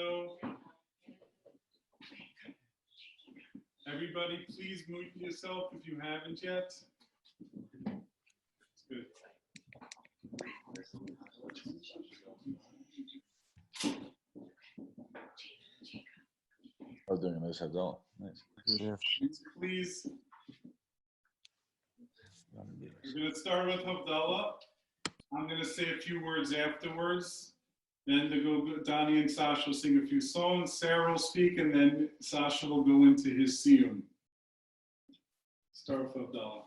So, everybody, please mute yourself if you haven't yet. It's good. Oh, doing a nice Havdala. Nice. Yeah. Please. We're going to start with Havdala. I'm going to say a few words afterwards. Then Donnie and Sacha will sing a few songs. Sarah will speak, and then Sacha will go into his Siyum. Start with Havdala.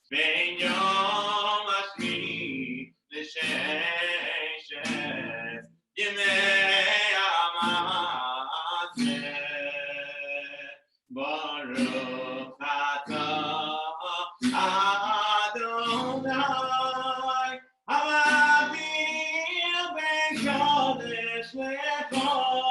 בין יום השביעי לששת ימי המעשה. ברוך אתה אדוני המעביר בין קודש לחול.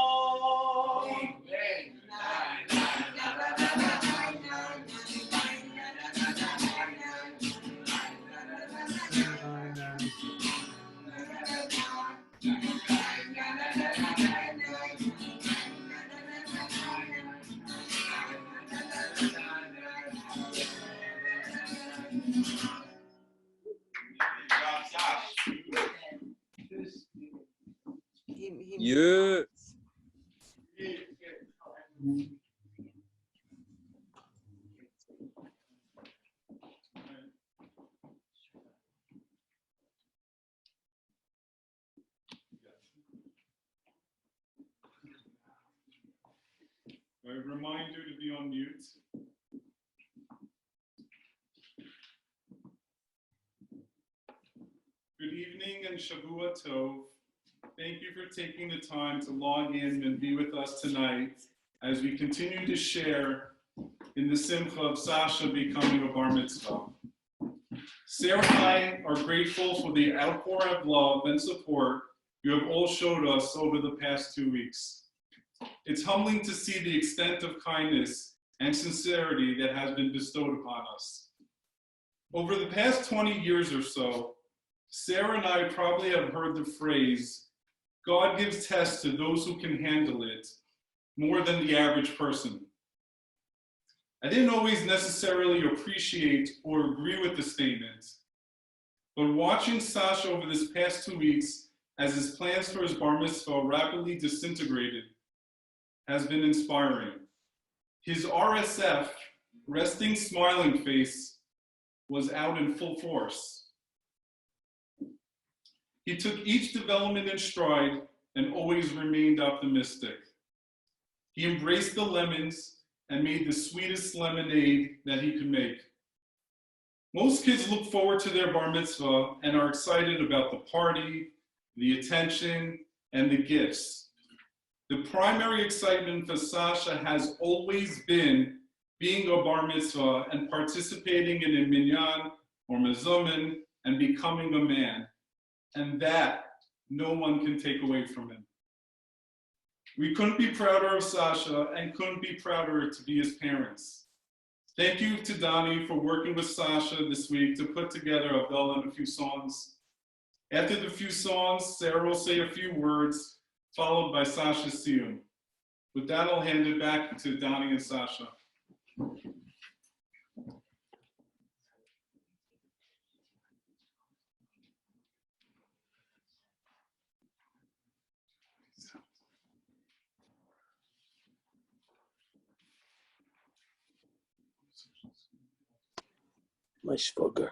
Yeah. I remind you to be on mute. Good evening and Shavua Tov. Thank you for taking the time to log in and be with us tonight as we continue to share in the simcha of Sacha becoming a bar mitzvah. Sarah and I are grateful for the outpouring of love and support you have all showed us over the past 2 weeks. It's humbling to see the extent of kindness and sincerity that has been bestowed upon us. Over the past 20 years or so, Sarah and I probably have heard the phrase, God gives tests to those who can handle it, more than the average person. I didn't always necessarily appreciate or agree with the statement, but watching Sacha over this past 2 weeks as his plans for his bar mitzvah rapidly disintegrated has been inspiring. His RSF, resting smiling face, was out in full force. He took each development in stride and always remained optimistic. He embraced the lemons and made the sweetest lemonade that he could make. Most kids look forward to their bar mitzvah and are excited about the party, the attention, and the gifts. The primary excitement for Sacha has always been being a bar mitzvah and participating in a minyan or mezumin and becoming a man. And that no one can take away from him. We couldn't be prouder of Sacha and couldn't be prouder to be his parents. Thank you to Donnie for working with Sacha this week to put together Havdala and a few songs. After the few songs, Sarah will say a few words, followed by Sacha's Siyum. With that, I'll hand it back to Donnie and Sacha. My shvugger.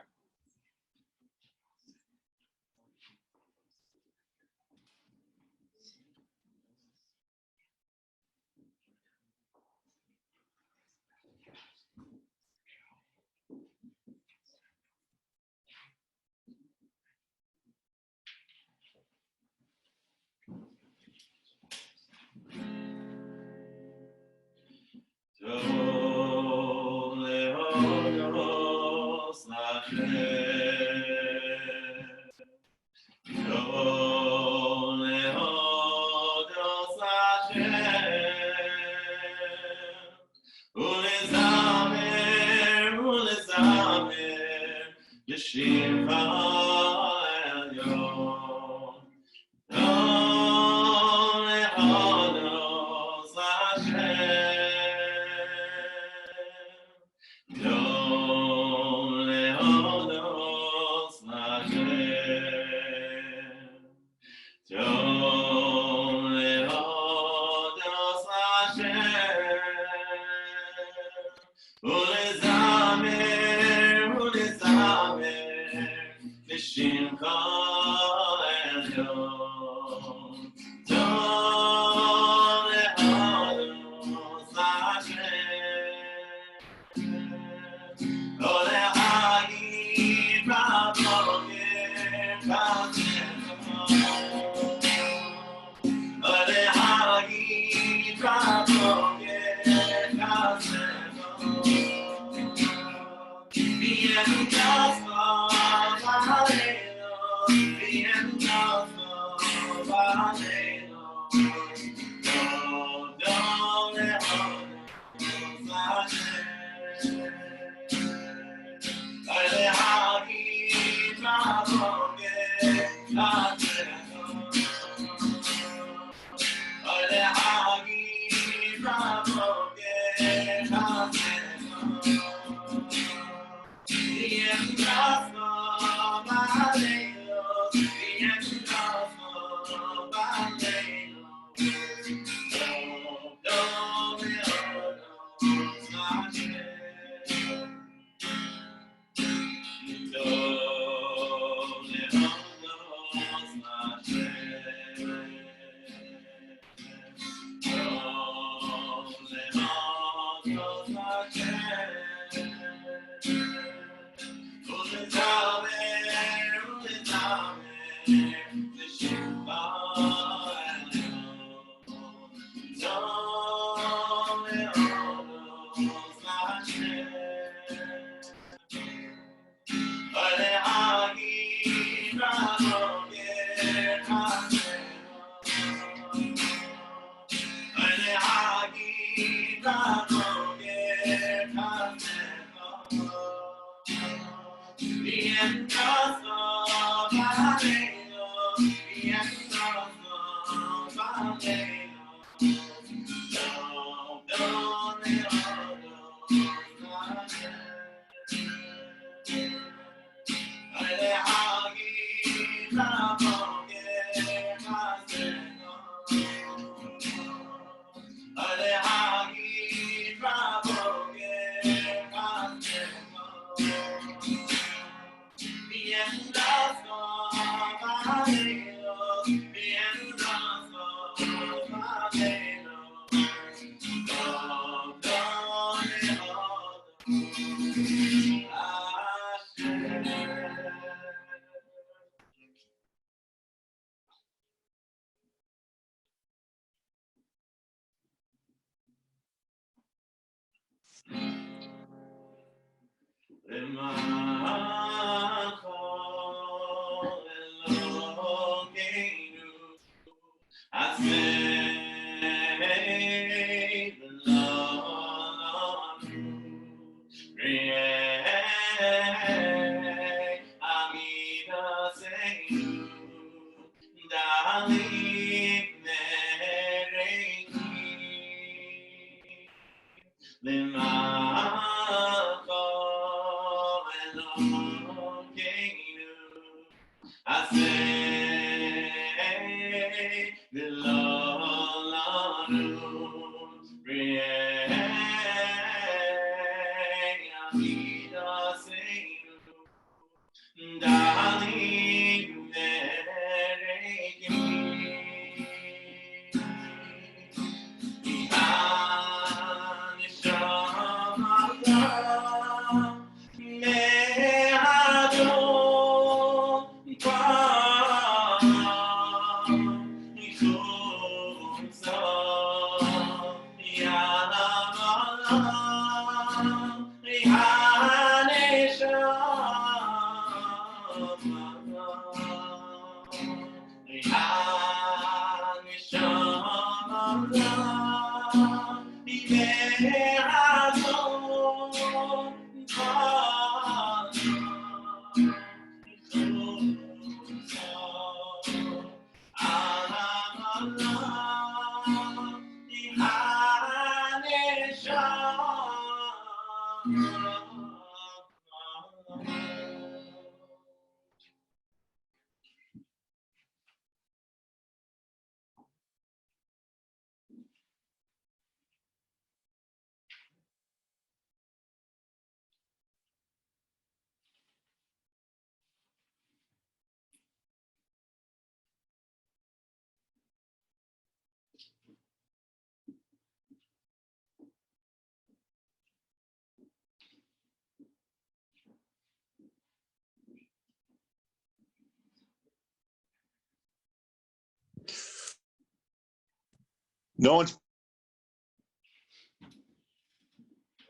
No one's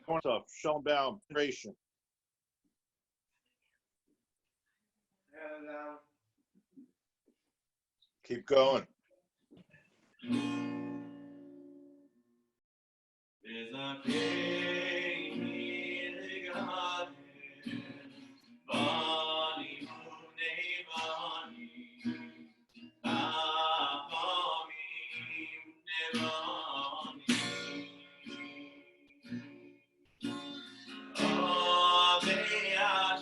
going to Shalom creation. Keep going. There's a pain in the garden, Bonnie, Mooney, Bonnie, Bonnie, Oh, they are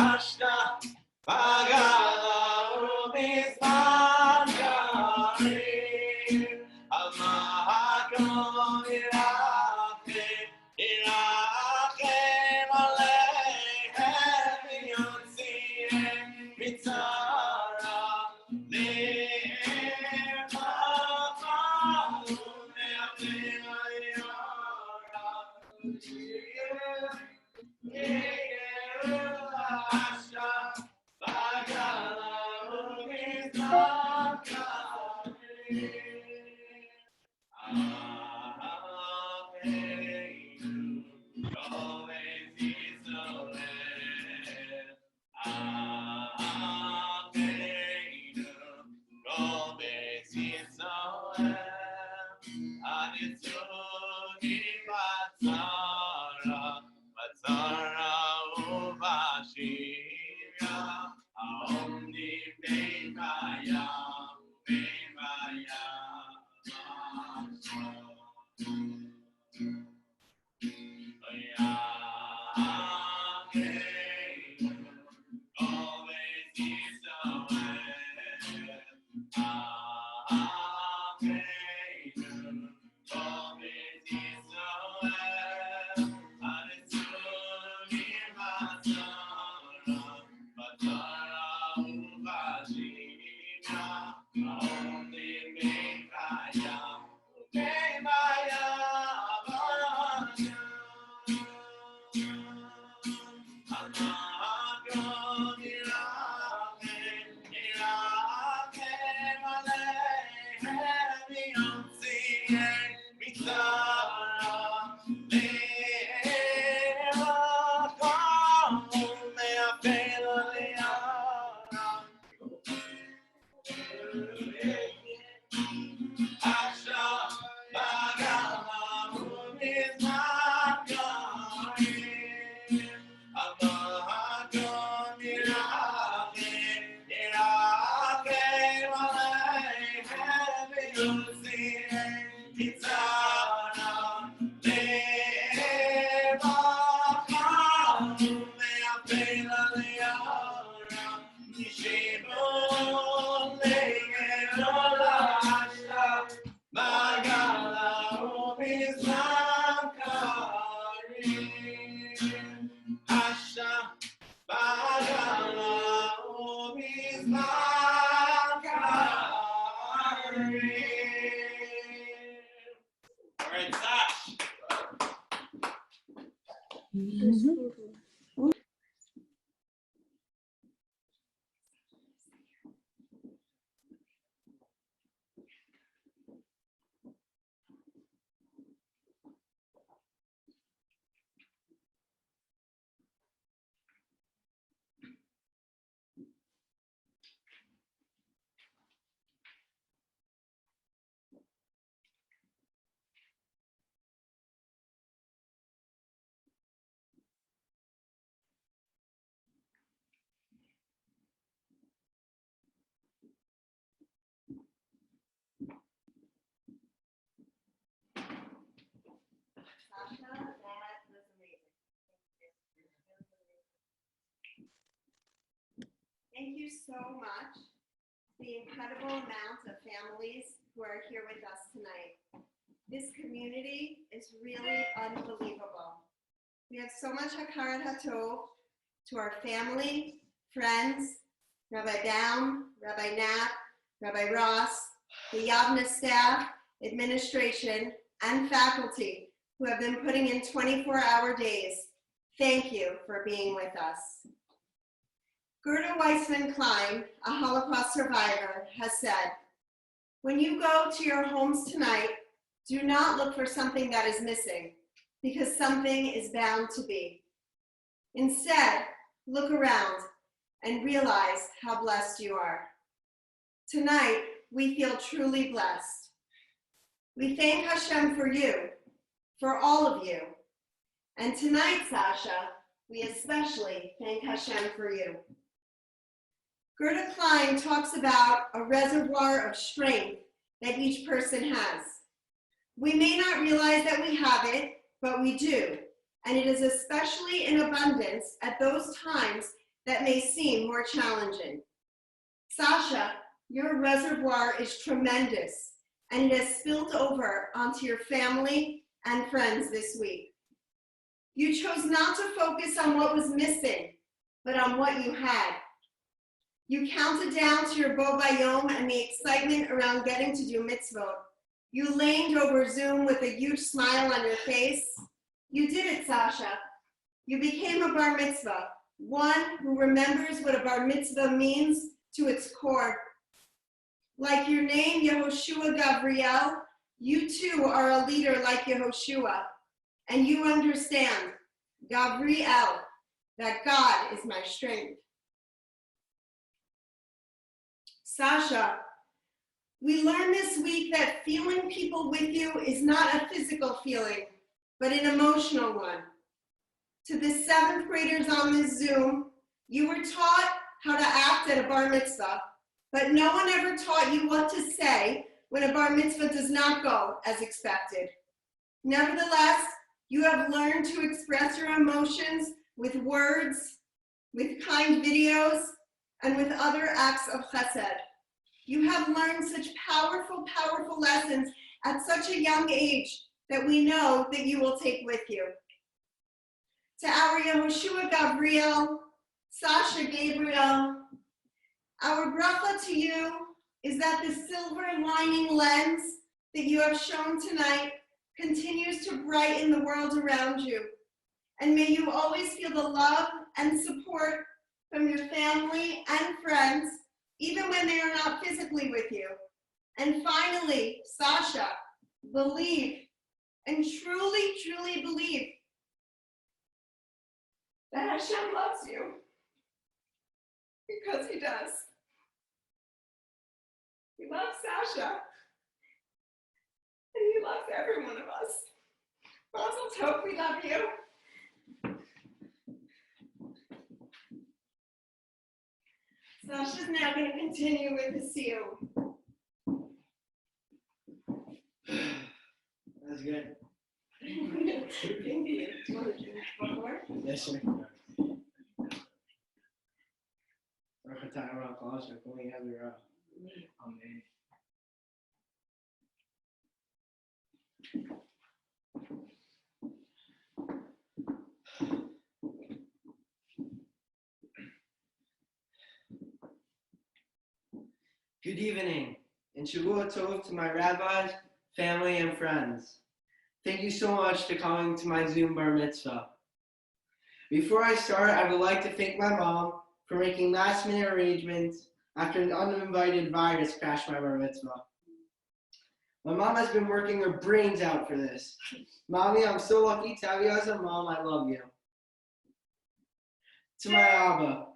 Ashta Bagala Ubizman Karim Amahakom Irachem Aleichem Yotziem Mitzara Sacha, that was amazing. Thank you so much. The incredible amount of families who are here with us tonight. This community is really unbelievable. We have so much hakarat hatov to our family, friends, Rabbi Baum, Rabbi Knapp, Rabbi Ross, the Yavna staff, administration, and faculty who have been putting in 24-hour days. Thank you for being with us. Gerda Weissman Klein, a Holocaust survivor, has said, "When you go to your homes tonight, do not look for something that is missing, because something is bound to be. Instead, look around and realize how blessed you are." Tonight, we feel truly blessed. We thank Hashem for you, for all of you. And tonight, Sacha, we especially thank Hashem for you. Gerda Klein talks about a reservoir of strength that each person has. We may not realize that we have it, but we do. And it is especially in abundance at those times that may seem more challenging. Sacha, your reservoir is tremendous, and it has spilled over onto your family and friends this week. You chose not to focus on what was missing, but on what you had. You counted down to your Bo Bayom and the excitement around getting to do mitzvot. You leaned over Zoom with a huge smile on your face. You did it, Sacha. You became a bar mitzvah, one who remembers what a bar mitzvah means to its core. Like your name, Yehoshua Gabriel, you too are a leader like Yehoshua, and you understand, Gabriel, that God is my strength. Sacha, we learned this week that feeling people with you is not a physical feeling, but an emotional one. To the 7th graders on this Zoom, you were taught how to act at a bar mitzvah, but no one ever taught you what to say when a bar mitzvah does not go as expected. Nevertheless, you have learned to express your emotions with words, with kind videos, and with other acts of chesed. You have learned such powerful, powerful lessons at such a young age that we know that you will take with you. To our Yehoshua Gabriel, Sacha Gabriel, our bracha to you is that the silver lining lens that you have shown tonight continues to brighten the world around you. And may you always feel the love and support from your family and friends, even when they are not physically with you. And finally, Sacha, believe, and truly, truly believe that Hashem loves you, because he does. He loves Sacha, and he loves every one of us. Mazel tov, we love you. Sacha's now going to continue with the Siyum. That's good. Indeed. Do you want to drink one more? Yes, sir. Amen. Good evening, and Shavua Tov to my rabbis, family, and friends. Thank you so much for coming to my Zoom bar mitzvah. Before I start, I would like to thank my mom for making last-minute arrangements after an uninvited virus crashed my bar mitzvah. My mom has been working her brains out for this. Mommy, I'm so lucky to have you as a mom. I love you. To my Abba,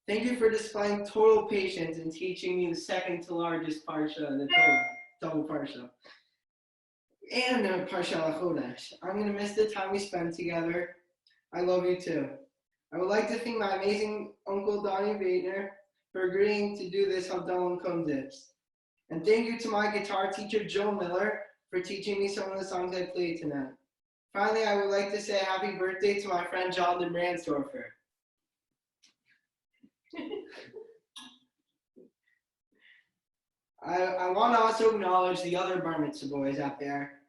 thank you for displaying total patience and teaching me the second to largest parsha in the Torah, double parsha. And the parsha al-Chodesh. I'm going to miss the time we spent together. I love you too. I would like to thank my amazing uncle Donnie Baitner for agreeing to do this Havdala and Kumsitz. And thank you to my guitar teacher Joe Miller for teaching me some of the songs I played tonight. Finally, I would like to say happy birthday to my friend Jonathan Ransdorfer. I want to also acknowledge the other bar mitzvah boys out there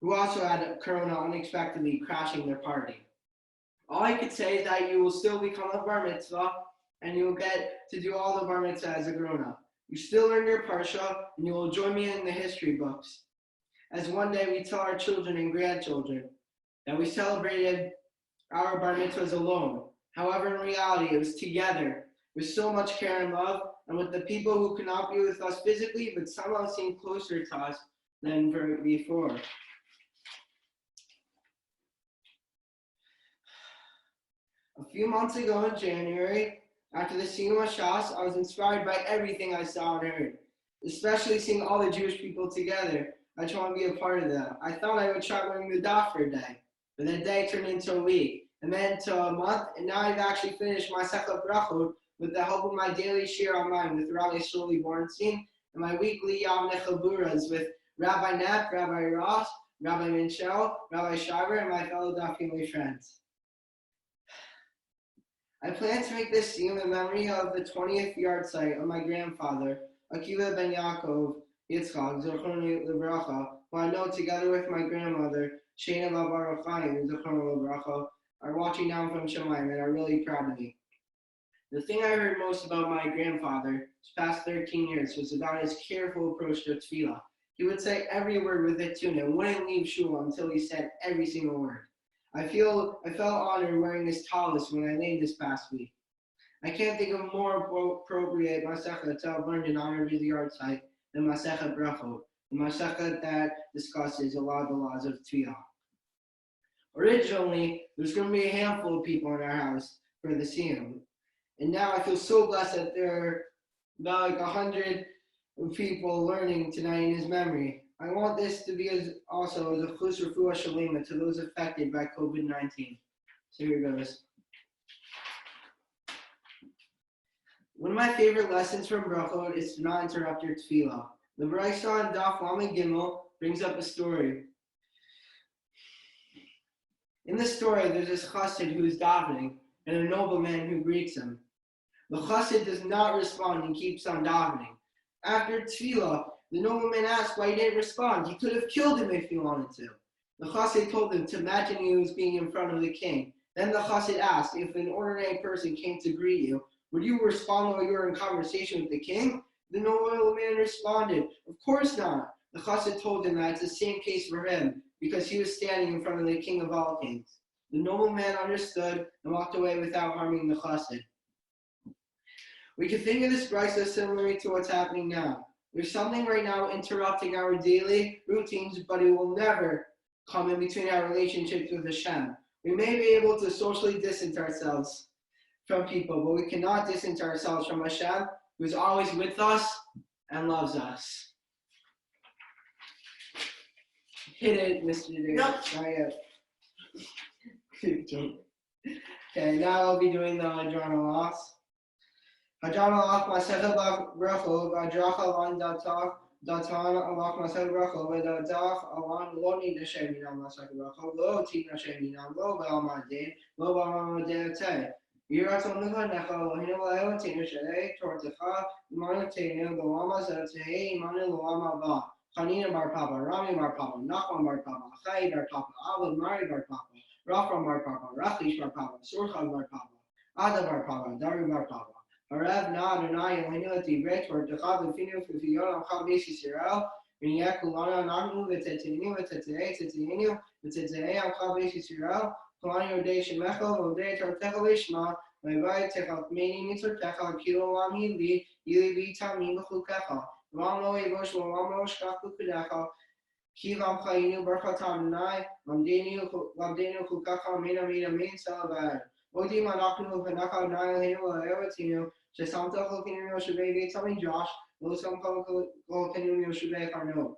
who also had Corona unexpectedly crashing their party. All I could say is that you will still become a bar mitzvah and you will get to do all the bar mitzvah as a grown-up. You still learn your parsha and you will join me in the history books. As one day we tell our children and grandchildren that we celebrated our bar mitzvahs alone. However, in reality, it was together with so much care and love, and with the people who could not be with us physically, but somehow seem closer to us than before. A few months ago in January, after the Siyum Shas, I was inspired by everything I saw and heard, especially seeing all the Jewish people together. I just want to be a part of that. I thought I would try learning the daf for a day, but that day turned into a week, and then to a month, and now I've actually finished my Sechet Brachot with the help of my daily shir online with Rabbi Shirley Bornstein, and my weekly Yom Nechaburas with Rabbi Knapp, Rabbi Ross, Rabbi Minchel, Rabbi Shiver, and my fellow daf family friends. I plan to make this Siyum in memory of the 20th yard site of my grandfather, Akiva ben Yaakov Yitzchak, Zochron Livracha, who I know together with my grandmother, Shana Baruch Chaim, Zochron Livracha, are watching down from Shemayim and are really proud of me. The thing I heard most about my grandfather his past 13 years was about his careful approach to tefillah. He would say every word with a tune and wouldn't leave shul until he said every single word. I felt honored wearing this tallis when I laid this past week. I can't think of more appropriate Masechet to have learned in honor of the yard site than Masechet Brachot, the Masechet that discusses a lot of the laws of tefillah. Originally, there was going to be a handful of people in our house for the Siyum, and now I feel so blessed that there are about 100 people learning tonight in his memory. I want this to be also as a chus refuah shalema to those affected by COVID-19. So here goes. One of my favorite lessons from Brachot is to not interrupt your tefillah. The Brayso on Daf Lamed Gimel brings up a story. In the story, there's this chassid who is davening and a nobleman who greets him. The chassid does not respond and keeps on davening. After tefillah, the nobleman asked why he didn't respond. He could have killed him if he wanted to. The chassid told him to imagine he was being in front of the king. Then the chassid asked, if an ordinary person came to greet you, would you respond while you were in conversation with the king? The nobleman responded, of course not. The chassid told him that it's the same case for him, because he was standing in front of the king of all kings. The nobleman understood and walked away without harming the chassid. We can think of this brayso similarly to what's happening now. There's something right now interrupting our daily routines, but it will never come in between our relationships with Hashem. We may be able to socially distance ourselves from people, but we cannot distance ourselves from Hashem, who is always with us and loves us. Hit it, Mr. David. Nope. Not yet. Okay, now I'll be doing the Hadran Alach. Hadran Alach Masechet Brachot, V'Adracha Alan Datan Alach Masechet Brachot, V'Dadach Alan Lo Nid Hashem Minam Masechet Brachot, Lo Tid Hashem Minam, Lo B'Almadin, Lo B'Almadin Tei. Yiratzon Lechanecha, Elohim Eloheinu Shalei Tortecha, Imanotenu, Lo Amazatei, Imanu Lo Amava. Chanina bar Papa, Rami bar Papa, Nachman bar Papa, Chai bar Papa, Avod Mari bar Papa, Rafram bar Papa, Rachish bar Papa, Surchad bar Papa, Ada bar Papa, Dari bar Papa, Harav Na Adonai Eloheinu L'Tivret, Tortecha V'Finu V'Fiyon Achal Beis Yisrael, V'Niyeh Kulana Nachnu V'Tetenu V'Tetenu V'Tetenu Achal Beis Yisrael, Kulani Odei Shemecha Odei Tortecha Lishma, V'Vay Techal Meni Mitzortecha Kilo Lami Li Yili V'Tamim V'Chukecha. V'amlo Evosh V'amlo Shkachu Kudecha Ki V'amchayinu Barchatam Nai V'amdenu Chukacha Mina Mina Min Salavad Odi Manachnu V'Nacha Nai Eloheinu L'Eretinu Shesamta Cholkinu Yoshuvei V'Tamim Josh Lo Sam Cholkinu Yoshuvei Karno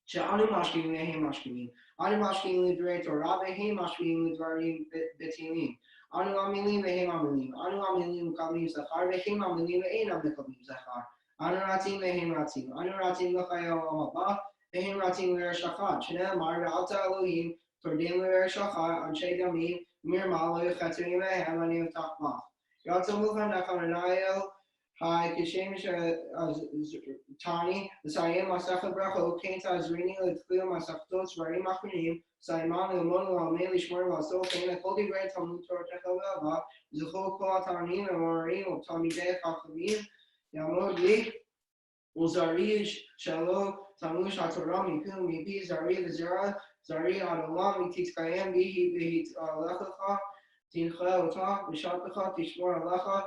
She'anu Mashkim Lehem Mashkim Anu Mashkim L'Drei Torah Vehem Mashkim L'Dvarim Betilim Anu Amilim Vehem Amilim Anu Amilim L'Kavim Zachar Vehem Amilim Ve'enam L'Kavim Zachar Anu Ratzim Vehem Ratzim Anu Ratzim L'Chayel Olam Haba Vehem Ratzim L'Er Shachat Shne'emar Ve'alta Elohim Tordim L'Er Shachat Anshe Damim Mirma Lo Yechatzim Vehem Ani V'Tach Bach Yatzim L'Chanecha Menayel Hi Kishem Tani L'Sayim Masechet Brachot Kain Tazrini L'Tchil Masechtot Svarim Achronim Saiman L'Mon L'Amei L'Shmor L'Asol Kain L'Kol Divrei Talmud Torah Techa V'Ava Zechol Kol HaTanim L'Morim L'Talmidei Chachamim Yamod Li Uzarish Shalom Tamush HaTorah Mipil Mipi Zari V'Zera Zari Adolam Mitzkayem Bihi Lechacha Tincha Otah V'Shapecha Tishmor Alecha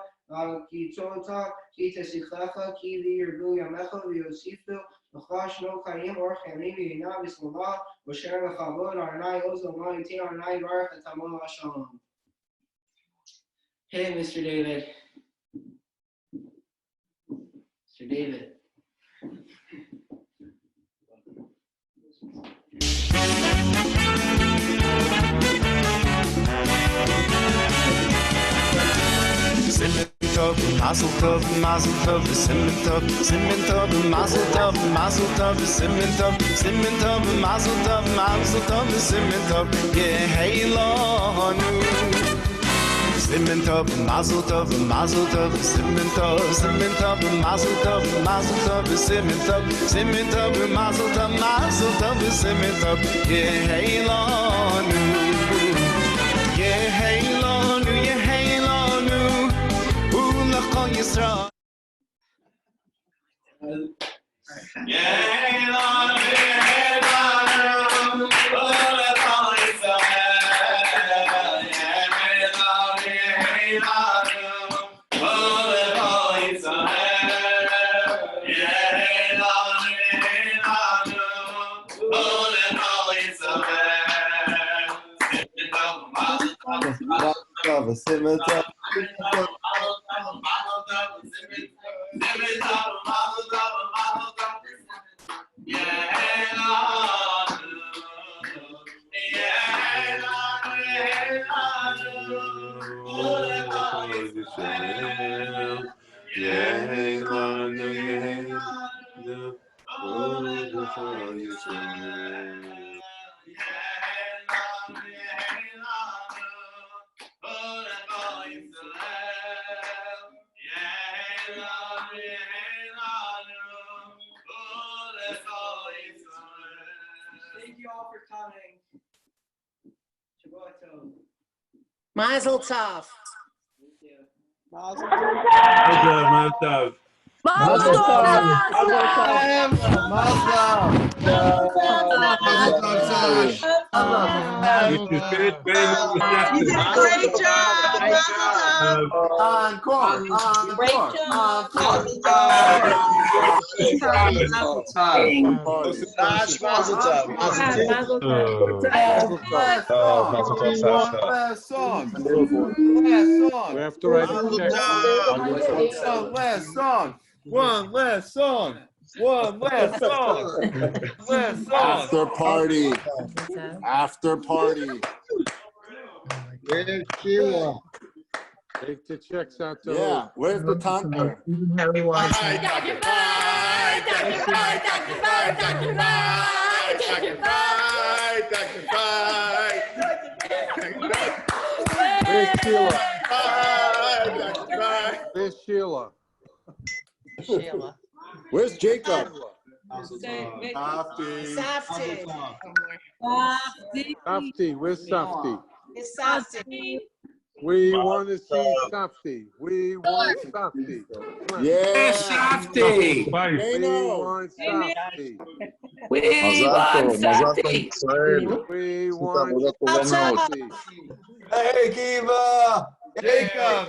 Ki Tzota Ki Tesichlecha Ki V'Yirbu Yamecha V'Yosifu L'Chash No Kayim Or Chanim V'Yina V'Slava V'Sher V'Chavod Arnai Ozo Ma'iti Arnai Baruch Etamol HaShalom. Hey, Mr. David. Mr. David. Simmen Tov, Mazel Tov, Mazel Tov, Simmen Tov, Simmen Tov, Mazel Tov, Mazel Tov, Simmen Tov, Simmen Tov, Mazel Tov, Mazel Tov, Simmen Tov, Yeheilonu. Simmen Tov, Mazel Tov, Mazel Tov, Simmen Tov, Simmen Tov, Mazel Tov, Mazel Tov, Simmen Tov, Simmen Tov, Mazel Tov, Mazel Tov, Simmen Tov, Yeheilanu, Yeheilanu, Yeheilanu, Ulachol Yisrael. Thank you all for coming. Shabbat Tov. Mazel tov. Thank you. Mazel tov. Mazel You should finish paying the You did a great job. Mazel tov. Great job. Sash, Mazel Tov. Mazel Tov. We have to write a check. Last song. One last song. After party. After party. Take the checks out to. Yeah, where's the tanker? Harry Wise. Where's Sheila? Where's Sheila? Sheila. Where's Jacob? Safety. Safti, where's Safti? It's Safety. We want to see Safti. We want Safti. Come on. Yeah. We Dano. want Safti. We want Safety. We want Safti. Hey, Kiva. Jacob.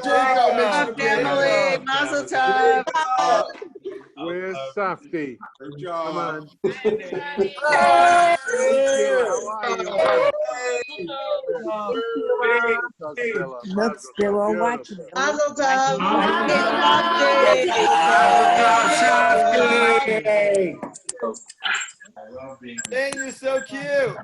Family. Mazel tov. Where's Safti? Good Come job. on. Let's go watch it. Mazel tov. Dang, you're so cute.